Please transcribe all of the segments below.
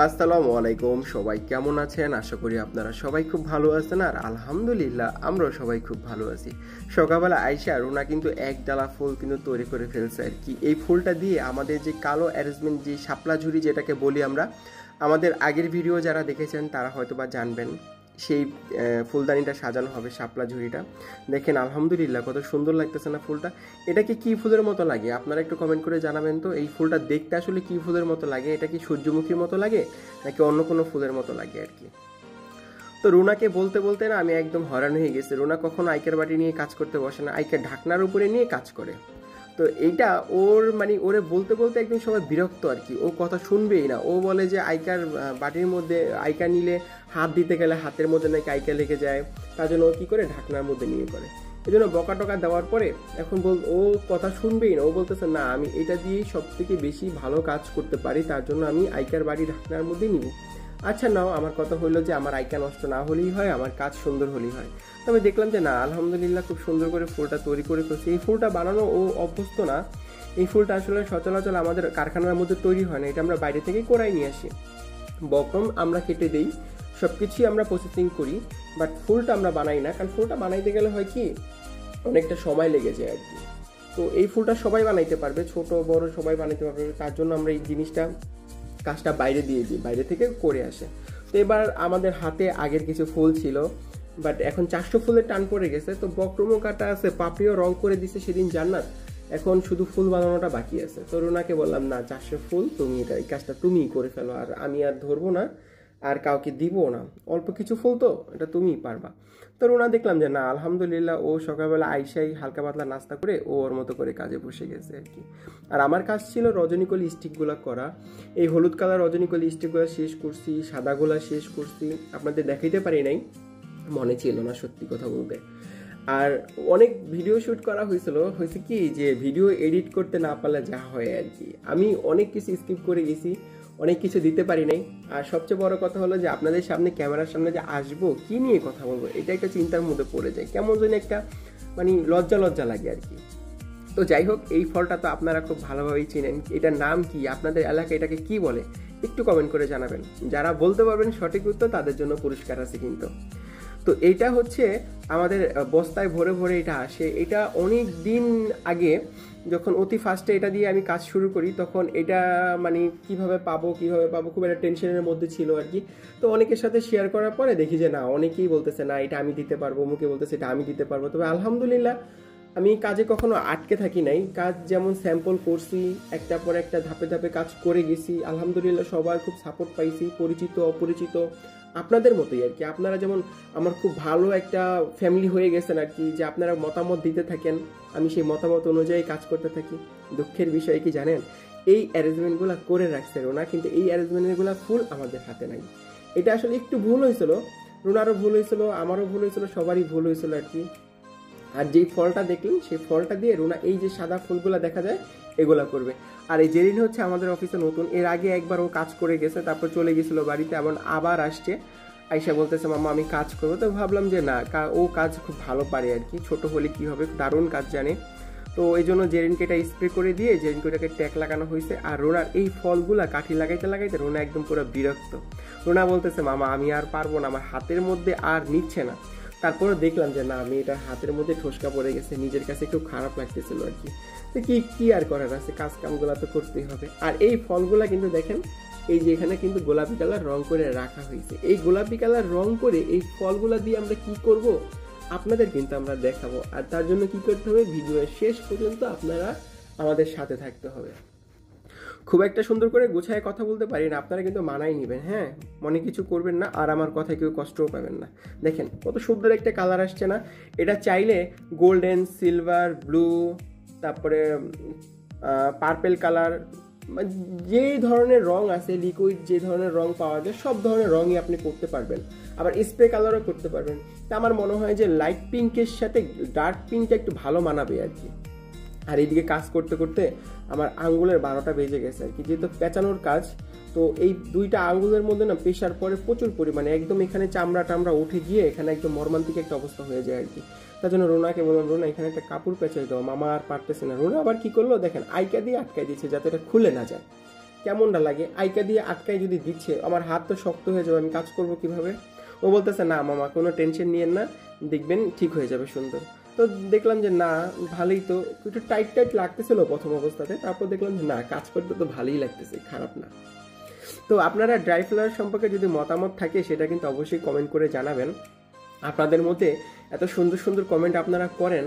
আসসালামু আলাইকুম, সবাই কেমন আছেন? আশা করি আপনারা সবাই খুব ভালো আছেন। আর আলহামদুলিল্লাহ আমরাও সবাই খুব ভালো আছি। সকালবেলা আইসা রুনা কিন্তু এক ডালা ফুল কিন্তু তৈরি করে ফেলছে আর কি। এই ফুলটা দিয়ে আমাদের যে কালো অ্যারেঞ্জমেন্ট, যে শাপলা ঝুড়ি যেটাকে বলি আমরা, আমাদের আগের ভিডিও যারা দেখেছেন তারা হয়তো বা জানবেন সেই ফুলদানিটা সাজানো হবে, শাপলা ঝুড়িটা। দেখেন আলহামদুলিল্লাহ কত সুন্দর লাগতেছে না ফুলটা। এটাকে কি ফুলের মতো লাগে আপনারা একটু কমেন্ট করে জানাবেন তো। এই ফুলটা দেখতে আসলে কি ফুলের মতো লাগে? এটা কি সূর্যমুখীর মতো লাগে নাকি অন্য কোনো ফুলের মতো লাগে আর কি। তো রুনাকে বলতে বলতে না আমি একদম হয়রান হয়ে গেছি। রুনা কখনো আইকার বাটি নিয়ে কাজ করতে বসে না, আইকার ঢাকনার উপরে নিয়ে কাজ করে। তো এইটা ওর ওরে বলতে বলতে একদম সবাই বিরক্ত আর কি। ও কথা শুনবেই না। ও বলে যে আইকার বাটির মধ্যে আইকা নিলে হাত দিতে গেলে হাতের মধ্যে নাকি আইকা লেগে যায়, তার জন্য ও কী করে ঢাকনার মধ্যে নিয়ে করে। এই জন্য বকা টকা দেওয়ার পরে এখন ও কথা শুনবেই না। ও বলতেছে না আমি এটা দিয়েই সব থেকে বেশি ভালো কাজ করতে পারি, তার জন্য আমি আইকার বাড়ি ঢাকনার মধ্যে নিব। আচ্ছা নাও, আমার কথা হইলো যে আমার আইকা নষ্ট না হলেই হয়, আমার কাজ সুন্দর হলেই হয়। তবে দেখলাম যে না, আলহামদুলিল্লাহ খুব সুন্দর করে ফুলটা তৈরি করে ফেলছে। এই ফুলটা বানানো ও অভ্যস্ত না। এই ফুলটা আসলে সচরাচর আমাদের কারখানার মধ্যে তৈরি হয় না, এটা আমরা বাইরে থেকে করাই নিয়ে আসি। বকম আমরা কেটে দিই, সব কিছুই আমরা প্রসেসিং করি, বাট ফুলটা আমরা বানাই না। কারণ ফুলটা বানাইতে গেলে হয় কি, অনেকটা সময় লেগে যায় আর কি। তো এই ফুলটা সবাই বানাইতে পারবে, ছোট বড় সবাই বানাইতে পারবে, তার জন্য আমরা এই কাজটা বাইরে দিয়ে দিই, বাইরে থেকে করে আসে। তো এবার আমাদের হাতে আগের কিছু ফুল ছিল, বাট এখন 400 ফুলের টান পড়ে গেছে। তো বক্রমও কাটা আছে, পাপড়িও রং করে দিছে সেদিন জান্নাত। এখন শুধু ফুল বানানোটা বাকি আছে। তো রুনাকে বললাম না, 400 ফুল তুমি এই কাজটা তুমিই করে ফেলো, আর আমি আর ধরবো না, আর কাউকে দিবও না। অল্প কিছু ফুল তো, এটা তুমিই পারবা। তো রুনা দেখলাম যে না, আলহামদুলিল্লাহ ও সকালবেলা আইসাই হালকা পাতলা নাস্তা করে ও ওর মতো করে কাজে বসে গেছে আর কি। আর আমার কাজ ছিল রজনীকলি স্টিকগুলো করা। এই হলুদ কালার রজনীকলি স্টিকগুলো শেষ করছি, সাদাগুলা শেষ করছি। আপনাদের দেখাইতে পারি নাই, মনে ছিল না সত্যি কথা বলতে। আর অনেক ভিডিও শ্যুট করা হয়েছে কি যে ভিডিও এডিট করতে না পারলে যা হয় আর কি। আমি অনেক কিছু স্কিপ করে গেছি, অনেক কিছু দিতে পারি নাই। আর সবচেয়ে বড় কথা হলো যে আপনাদের সামনে, ক্যামেরার সামনে যে আসবো, কি নিয়ে কথা বলবো, এটা একটা চিন্তার মধ্যে পড়ে যায়। কেমন যেন একটা লজ্জা লজ্জা লাগে আর কি। তো যাই হোক, এই ফলটা তো আপনারা খুব ভালোভাবেই চিনেন। এটার নাম কি, আপনাদের এলাকায় এটাকে কি বলে একটু কমেন্ট করে জানাবেন। যারা বলতে পারবেন সঠিক উত্তর, তাদের জন্য পুরস্কার আছে কিন্তু। তো এইটা হচ্ছে আমাদের বস্তায় ভরে ভরে এটা আসে। এটা অনেক দিন আগে যখন অতি ফার্স্টে এটা দিয়ে আমি কাজ শুরু করি, তখন এটা কিভাবে পাবো খুব একটা টেনশনের মধ্যে ছিল আর কি। তো অনেকের সাথে শেয়ার করার পরে দেখি যে না, অনেকেই বলতেছে না এটা আমি দিতে পারবো, মুখে বলতেছে এটা আমি দিতে পারবো। তবে আলহামদুলিল্লাহ আমি কাজে কখনো আটকে থাকি নাই। কাজ যেমন স্যাম্পল করছি, একটা পর একটা ধাপে ধাপে কাজ করে গেছি। আলহামদুলিল্লাহ সবার খুব সাপোর্ট পাইছি, পরিচিত অপরিচিত আপনাদের মতোই আর কি। আপনারা যেমন আমার খুব ভালো একটা ফ্যামিলি হয়ে গেছেন আর কি, যে আপনারা মতামত দিতে থাকেন, আমি সেই মতামত অনুযায়ী কাজ করতে থাকি। দুঃখের বিষয় কি জানেন, এই অ্যারেঞ্জমেন্টগুলো করে রাখছে রুনা, কিন্তু এই অ্যারেঞ্জমেন্টগুলো ফুল আমাদের হাতে নাই। এটা আসলে একটু ভুল হয়েছিল, রুনারও ভুল হয়েছিল, আমারও ভুল হয়েছিল, সবারই ভুল হয়েছিল আর কি। আর যেই ফলটা দেখলেন, সেই ফলটা দিয়ে রুনা এই যে সাদা ফুলগুলো দেখা যায় এগুলা করবে। আর এই জেরিন হচ্ছে আমাদের অফিসে নতুন, এর আগে একবার ও কাজ করে গেছে, তারপর চলে গেছিল বাড়িতে, আবার আসছে। আইসা বলতেছে মামা আমি কাজ করবো। তো ভাবলাম যে না, ও কাজ খুব ভালো পারে আর কি, ছোট হলে কি হবে, দারুণ কাজ জানে। তো এই জন্য জেরিনকে এটা স্প্রে করে দিয়ে জেরিনকে এটাকে ট্যাগ লাগানো হয়েছে। আর রোনার এই ফলগুলা কাঠি লাগাইতে লাগাইতে রোনা একদম পুরো বিরক্ত। রোনা বলতেছে মামা আমি আর পারবো না, আমার হাতের মধ্যে আর নিচ্ছে না। তারপরে দেখলাম যে না, আমি এটা হাতের মধ্যে ঠোসকা পড়ে গেছে, নিজের কাছে একটু খারাপ লাগতেছিল আর কি। তো কি আর করার আছে, কাজ কামগুলা তো করতেই হবে। আর এই ফলগুলা কিন্তু দেখেন, এই যে এখানে কিন্তু গোলাপি কালার রং করে রাখা হয়েছে। এই গোলাপি কালার রং করে এই ফলগুলা দিয়ে আমরা কি করব আপনাদের কিন্তু আমরা দেখাবো। আর তার জন্য কি করতে হবে, ভিডিওর শেষ পর্যন্ত আপনারা আমাদের সাথে থাকতে হবে। খুব একটা সুন্দর করে গুছায় কথা বলতে পারি না, আপনারা কিন্তু মানাই নেবেন, হ্যাঁ, মনে কিছু করবেন না, আর আমার কথায় কেউ কষ্টও পাবেন না। দেখেন কত সুন্দর একটা কালার আসছে না। এটা চাইলে গোল্ডেন, সিলভার, ব্লু, তারপরে পার্পেল কালার, যে ধরনের রং আছে, লিকুইড যে ধরনের রং পাওয়া যায়, সব ধরনের রঙই আপনি করতে পারবেন। আবার স্প্রে কালারও করতে পারবেন। তা আমার মনে হয় যে লাইট পিঙ্কের সাথে ডার্ক পিঙ্কটা একটু ভালো মানাবে আর কি। আর এইদিকে কাজ করতে করতে আমার আঙ্গুলের 12টা বেজে গেছে আর কি, যেহেতু পেঁচানোর কাজ। তো এই দুইটা আঙ্গুলের মধ্যে না প্রেশার পরে প্রচুর পরিমাণে, একদম এখানে চামড়া টামড়া উঠে গিয়ে এখানে একদম মর্মান্তিক একটা অবস্থা হয়ে যায় আর কি। তার জন্য রোনাকে বললাম রোনা এখানে একটা কাপড় পেঁচাই দাও, মামা আর পারতেছে না। রোনা আবার কি করলো দেখেন, আইকা দিয়ে আটকাই দিয়েছে যাতে এটা খুলে না যায়। কেমনটা লাগে, আইকা দিয়ে আটকাই যদি দিচ্ছে আমার হাত তো শক্ত হয়ে যাবে, আমি কাজ করব কিভাবে। ও বলতেছে না মামা কোনো টেনশন নিয়েন না, দেখবেন ঠিক হয়ে যাবে সুন্দর। তো দেখলাম যে না ভালোই, তো একটু টাইট টাইট লাগতেছিল প্রথম অবস্থাতে, তারপর দেখলাম যে না কাজ করতে তো ভালোই লাগতেছে, খারাপ না। তো আপনারা ড্রাই ফ্লাওয়ার সম্পর্কে যদি মতামত থাকে সেটা কিন্তু অবশ্যই কমেন্ট করে জানাবেন। আপনাদের মধ্যে এত সুন্দর সুন্দর কমেন্ট আপনারা করেন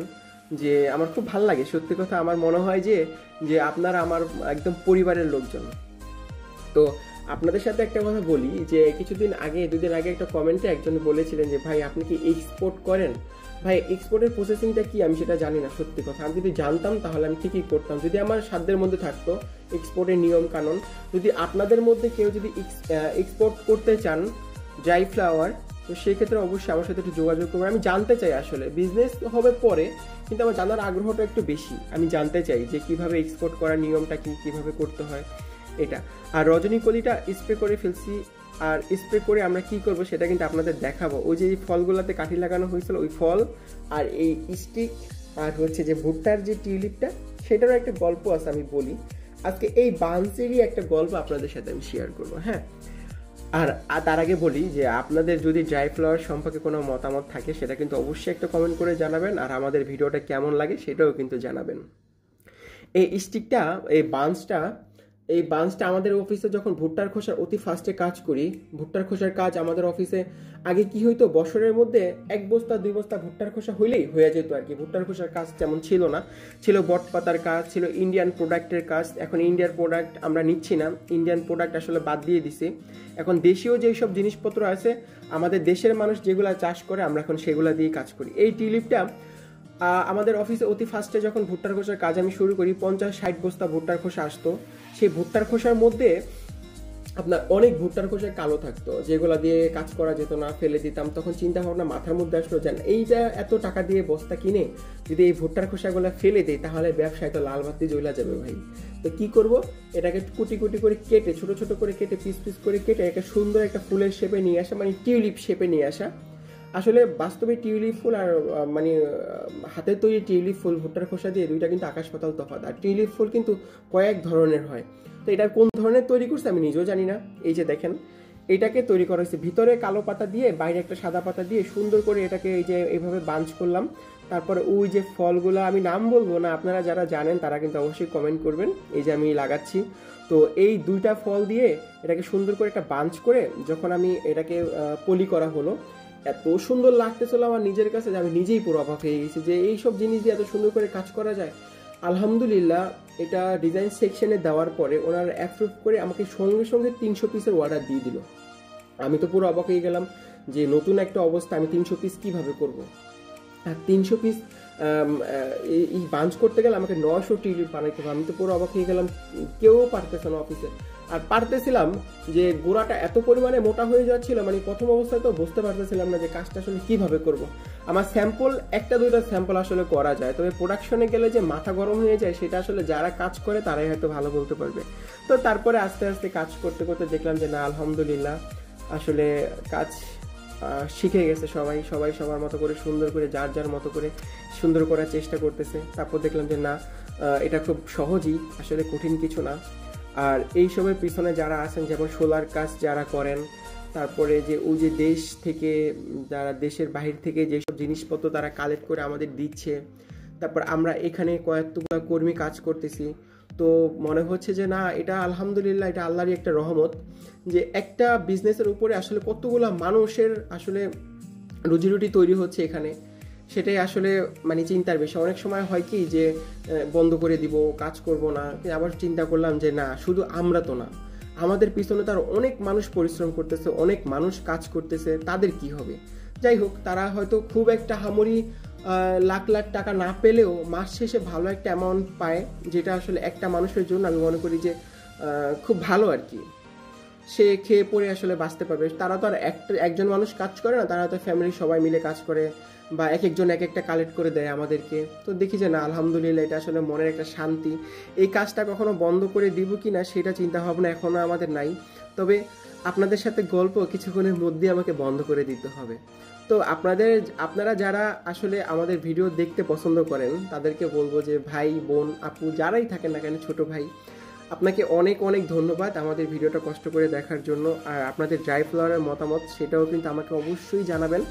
যে আমার খুব ভালো লাগে, সত্যি কথা। আমার মনে হয় যে আপনারা আমার একদম পরিবারের লোকজন। তো আপনাদের সাথে একটা কথা বলি যে কিছুদিন আগে, দুদিন আগে একটা কমেন্টে একজন বলেছিলেন যে ভাই আপনি কি এক্সপোর্ট করেন। ভাই এক্সপোর্টের প্রসেসিংটা কি আমি সেটা জানি না, সত্যি কথা। আমি যদি জানতাম তাহলে আমি ঠিকই করতাম, যদি আমার সাধ্যের মধ্যে থাকতো এক্সপোর্টের নিয়ম কানুন। যদি আপনাদের মধ্যে কেউ যদি এক্সপোর্ট করতে চান ড্রাই ফ্লাওয়ার, তো সেক্ষেত্রে অবশ্যই আমার সাথে একটু যোগাযোগ করবেন। আমি জানতে চাই, আসলে বিজনেস হবে পরে, কিন্তু আমার জানার আগ্রহটা একটু বেশি। আমি জানতে চাই যে কিভাবে এক্সপোর্ট করার নিয়মটা কি, কিভাবে করতে হয় এটা। আর রজনীকলিটা স্প্রে করে ফেলছি, আর স্প্রে করে আমরা কি করব সেটা কিন্তু আপনাদের দেখাবো। ওই যে এই ফলগুলোতে কাঠি লাগানো হয়েছিল ওই ফল, আর এই স্টিক, আর হচ্ছে যে ভুট্টার যে টিউলিপটা, সেটারও একটা গল্প আছে, আমি বলি আজকে। এই বান্সেরই একটা গল্প আপনাদের সাথে আমি শেয়ার করবো, হ্যাঁ। আর তার আগে বলি যে আপনাদের যদি ড্রাই ফ্লাওয়ার সম্পর্কে কোনো মতামত থাকে সেটা কিন্তু অবশ্যই একটা কমেন্ট করে জানাবেন, আর আমাদের ভিডিওটা কেমন লাগে সেটাও কিন্তু জানাবেন। এই স্টিকটা, এই বান্সটা আমাদের অফিসে যখন ভুট্টার খোসার অতি ফার্স্টে কাজ করি, ভুট্টার খোসার কাজ আমাদের অফিসে আগে কি হইতো, বছরের মধ্যে 1 বস্তা 2 বস্তা ভুট্টার খোসা হইলেই হয়ে যেত আর কি। ভুট্টার খোসার কাজ যেমন ছিল না, ছিল বটপাতার কাজ, ছিল ইন্ডিয়ান প্রোডাক্টের কাজ। এখন ইন্ডিয়ান প্রোডাক্ট আমরা নিচ্ছি না, ইন্ডিয়ান প্রোডাক্ট আসলে বাদ দিয়ে দিছি। এখন দেশীয় যেই সব জিনিসপত্র আছে, আমাদের দেশের মানুষ যেগুলা চাষ করে আমরা এখন সেগুলা দিয়ে কাজ করি। এই টিউলিপটা আমাদের অফিসে অতি ফার্স্টে যখন ভুট্টার খোসার কাজ আমি শুরু করি, 50-60 বস্তা ভুট্টার খোসা আসতো। সেই ভুট্টার খোসার মধ্যে আপনার অনেক ভুট্টার খোসা কালো থাকতো, যেগুলো দিয়ে কাজ করা যেত না, ফেলে দিতাম। তখন চিন্তা ভাবনা মাথার মধ্যে আসলো যে এইটা এত টাকা দিয়ে বস্তা কিনে যদি এই ভুট্টার খোসাগুলো ফেলে দিই তাহলে ব্যবসায় তো লাল বাতি জ্বলা যাবে ভাই। তো কি করব, এটাকে কুটি কুটি করে কেটে, ছোট ছোট করে কেটে, পিস পিস করে কেটে একটা সুন্দর একটা ফুলের শেপে নিয়ে আসা, মানে টিউলিপ শেপে নিয়ে আসা। আসলে বাস্তবে টিউলিপ ফুল আর মানে হাতের তৈরি টিউলিপ ফুল, ভুট্টার খোসা দিয়ে দুইটা কিন্তু আকাশ পাতাল তফাৎ। আর টিউলিপ ফুল কিন্তু কয়েক ধরনের হয়, তো এটা কোন ধরনের তৈরি করছে আমি নিজেও জানি না। এই যে দেখেন, এটাকে তৈরি করা হয়েছে ভিতরে কালো পাতা দিয়ে, বাইরে একটা সাদা পাতা দিয়ে সুন্দর করে এটাকে এই যে এইভাবে বাঞ্চ করলাম। তারপরে ওই যে ফলগুলো, আমি নাম বলবো না, আপনারা যারা জানেন তারা কিন্তু অবশ্যই কমেন্ট করবেন। এই যে আমি লাগাচ্ছি, তো এই দুইটা ফল দিয়ে এটাকে সুন্দর করে একটা বাঞ্চ করে যখন আমি এটাকে পলি করা হলো, এত সুন্দর লাগতেছিল আমার নিজের কাছে যে আমি নিজেই পুরো অবাক হয়ে গেছি যে এইসব জিনিস দিয়ে এত সুন্দর করে কাজ করা যায়। আলহামদুলিল্লাহ, এটা ডিজাইন সেকশনে দেওয়ার পরে ওনারা অ্যাপ্রুভ করে আমাকে সঙ্গে সঙ্গে 300 পিসের অর্ডার দিয়ে দিল। আমি তো পুরো অবাক হয়ে গেলাম যে নতুন একটা অবস্থা, আমি 300 পিস কীভাবে করব। আর 300 পিস এই বাঞ্চ করতে গেলে আমাকে 900 টিউলিপ বানাইতে হবে। আমি তো পুরো অবাক হয়ে গেলাম, কেউ পারতেছে না অফিসে। আর পারতেছিলাম যে গোড়াটা এত পরিমাণে মোটা হয়ে যাচ্ছিল, মানে প্রথম অবস্থায় তো বুঝতে পারতেছিলাম না যে কাজটা আসলে কীভাবে করব। আমার স্যাম্পল একটা দুইটা স্যাম্পল আসলে করা যায়, তবে প্রোডাকশনে গেলে যে মাথা গরম হয়ে যায় সেটা আসলে যারা কাজ করে তারাই হয়তো ভালো বলতে পারবে। তো তারপরে আস্তে আস্তে কাজ করতে করতে দেখলাম যে না আলহামদুলিল্লাহ আসলে কাজ শিখে গেছে সবাই সবার মতো করে সুন্দর করে যার যার মতো করে সুন্দর করার চেষ্টা করতেছে। তারপর দেখলাম যে না এটা খুব সহজই, আসলে কঠিন কিছু না। আর এইসবের পিছনে যারা আছেন, যেমন সোলার কাজ যারা করেন, তারপরে যে ওই যে দেশ থেকে যারা দেশের বাহির থেকে যেসব জিনিসপত্র তারা কালেক্ট করে আমাদের দিচ্ছে, তারপর আমরা এখানে কয়েকটা কর্মী কাজ করতেছি। তো মনে হচ্ছে যে না এটা আলহামদুলিল্লাহ, এটা আল্লাহরই একটা রহমত যে একটা বিজনেসের উপরে আসলে কতগুলো মানুষের আসলে রুজিরুটি তৈরি হচ্ছে এখানে, সেটাই আসলে মানে চিন্তার বিষয়। অনেক সময় হয় কি যে বন্ধ করে দিব, কাজ করব না, আবার চিন্তা করলাম যে না শুধু আমরা তো না, আমাদের পিছনে তার অনেক মানুষ পরিশ্রম করতেছে, অনেক মানুষ কাজ করতেছে, তাদের কি হবে। যাই হোক, তারা হয়তো খুব একটা হামরি লাখ লাখ টাকা না পেলেও মাস শেষে ভালো একটা অ্যামাউন্ট পায়, যেটা আসলে একটা মানুষের জন্য আমি মনে করি যে খুব ভালো আর কি। সে খেয়ে পরে আসলে বাঁচতে পারবে। তারা তো আর একজন মানুষ কাজ করে না, তারা তো ফ্যামিলির সবাই মিলে কাজ করে, বা এক একজন এক একটা কালেক্ট করে দেয় আমাদেরকে। তো দেখি যে না আলহামদুলিল্লাহ এটা আসলে মনের একটা শান্তি। এই কাজটা কখনো বন্ধ করে দিব কি না সেটা চিন্তা ভাবনা এখনও আমাদের নাই, তবে আপনাদের সাথে গল্প কিছুক্ষণের মধ্যে আমাকে বন্ধ করে দিতে হবে। তো আপনারা যারা আসলে আমাদের ভিডিও দেখতে পছন্দ করেন তাদেরকে বলবো যে ভাই বোন আপু যারাই থাকেন না কেন, ছোট ভাই, আপনাকে অনেক অনেক ধন্যবাদ আমাদের ভিডিওটা কষ্ট করে দেখার জন্য। আর আপনাদের ড্রাই ফ্লাওয়ারের মতামত সেটাও কিন্তু আমাকে অবশ্যই জানাবেন।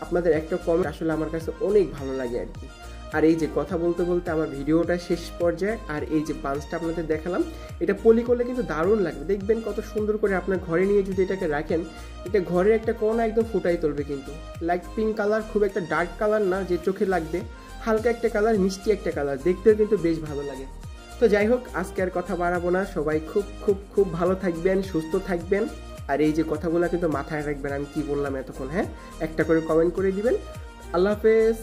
আপনাদের একটা কমেন্ট আসলে আমার কাছে অনেক ভালো লাগে আর কি। আর এই যে কথা বলতে বলতে আমার ভিডিওটা শেষ পর্যায়ে, আর এই যে বান্সটা আপনাদের দেখালাম, এটা পলি করলে কিন্তু দারুণ লাগবে। দেখবেন কত সুন্দর করে আপনার ঘরে নিয়ে যদি এটাকে রাখেন, এটা ঘরের একটা কোণা একদম ফুটাই তুলবে কিন্তু। লাইট পিঙ্ক কালার, খুব একটা ডার্ক কালার না যে চোখে লাগবে, হালকা একটা কালার, মিষ্টি একটা কালার, দেখতেও কিন্তু বেশ ভালো লাগে। তো যাই হোক, আজকে আর কথা বাড়াবো না। সবাই খুব খুব খুব ভালো থাকবেন, সুস্থ থাকবেন। আর এই যে কথাগুলো কিন্তু মাথায় রাখবেন আমি কি বললাম এতক্ষণ। হ্যাঁ, একটা করে কমেন্ট করে দিবেন। আল্লাহ হাফেজ।